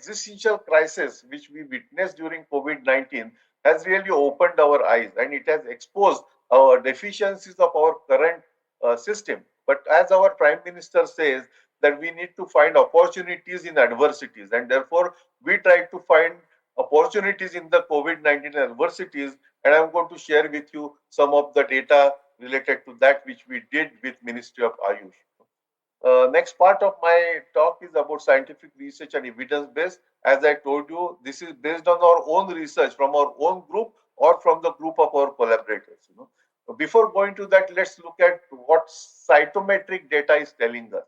existential crisis which we witnessed during COVID-19 has really opened our eyes, and it has exposed our deficiencies of our current system. But as our Prime Minister says, that we need to find opportunities in adversities, and therefore we try to find opportunities in the COVID-19 adversities, and I'm going to share with you some of the data related to that which we did with Ministry of Ayush. Next part of my talk is about scientific research and evidence base. As I told you, this is based on our own research from our own group or from the group of our collaborators. Before going to that, let's look at what cytometric data is telling us.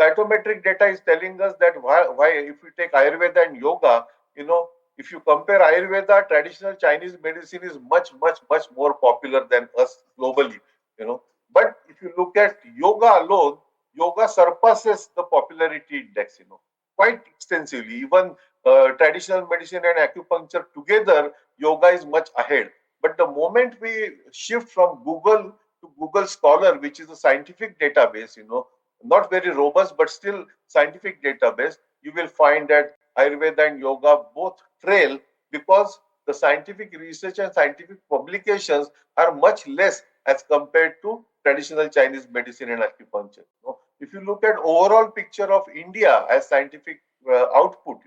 Cytometric data is telling us that why if we take Ayurveda and yoga, if you compare Ayurveda, traditional Chinese medicine is much more popular than us globally. But if you look at yoga alone, yoga surpasses the popularity index, quite extensively. Even traditional medicine and acupuncture together, yoga is much ahead. But the moment we shift from Google to Google Scholar, which is a scientific database, not very robust, but still scientific database, you will find that Ayurveda and yoga both trail because the scientific research and scientific publications are much less as compared to traditional Chinese medicine and acupuncture. If you look at overall picture of India as scientific output,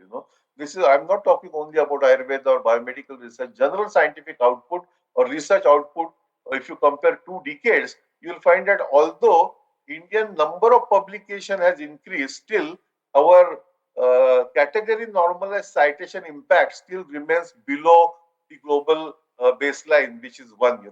this is, I'm not talking only about Ayurveda or biomedical research, general scientific output or research output. If you compare 2 decades, you will find that although Indian number of publication has increased, still our category normalized citation impact still remains below the global baseline, which is 1,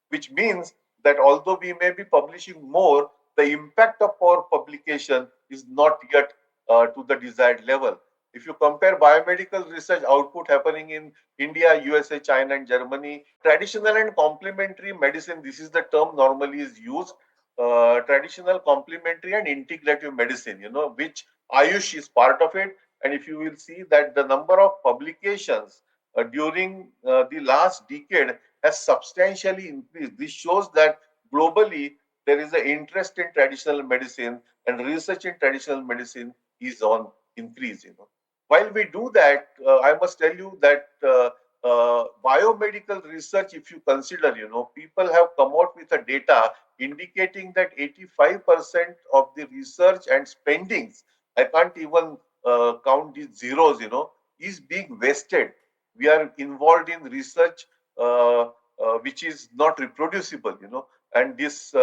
which means that although we may be publishing more, the impact of our publication is not yet to the desired level. If you compare biomedical research output happening in India, USA, China, and Germany, traditional and complementary medicine, this is the term normally is used, traditional, complementary, and integrative medicine, which AYUSH is part of it. And if you will see that the number of publications during the last decade has substantially increased. This shows that globally there is an interest in traditional medicine and research in traditional medicine is on increase. While we do that, I must tell you that biomedical research, if you consider, people have come out with a data indicating that 85% of the research and spendings, I can't even count these zeros, is being wasted. We are involved in research which is not reproducible, And this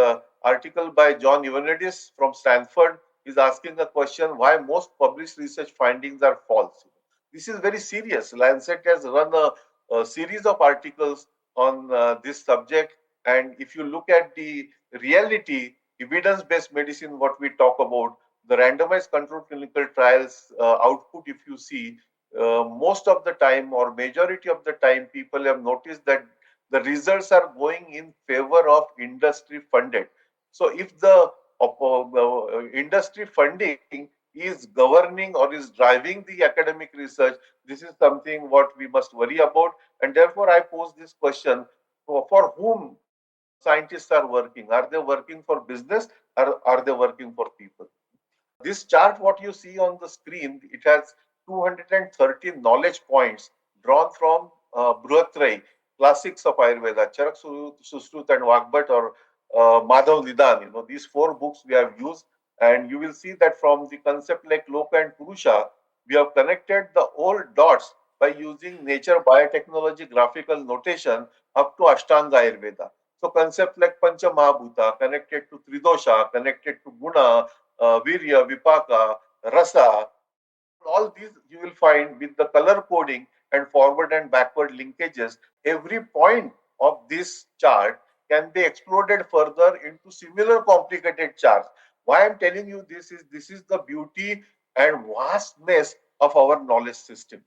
article by John Ioannidis from Stanford is asking a question why most published research findings are false. This is very serious. Lancet has run a series of articles on this subject. And if you look at the reality, evidence-based medicine, what we talk about, the randomized controlled clinical trials output, if you see, most of the time or majority of the time, people have noticed that the results are going in favor of industry funded. So if the industry funding is governing or is driving the academic research, this is something what we must worry about. And therefore, I pose this question, for whom scientists are working? Are they working for business or are they working for people? This chart, what you see on the screen, it has 213 knowledge points drawn from Bruhatrai, classics of Ayurveda, Charak Sushrut and Vagbhat or Madhav Nidan. These 4 books we have used, and you will see that from the concept like Loka and Purusha, we have connected the old dots by using nature biotechnology graphical notation up to Ashtanga Ayurveda. So concept like Pancha Mahabhuta connected to Tridosha, connected to Guna, Virya, Vipaka, Rasa, all these you will find with the color coding and forward and backward linkages. Every point of this chart can be exploded further into similar complicated charts. Why I'm telling you this is the beauty and vastness of our knowledge system.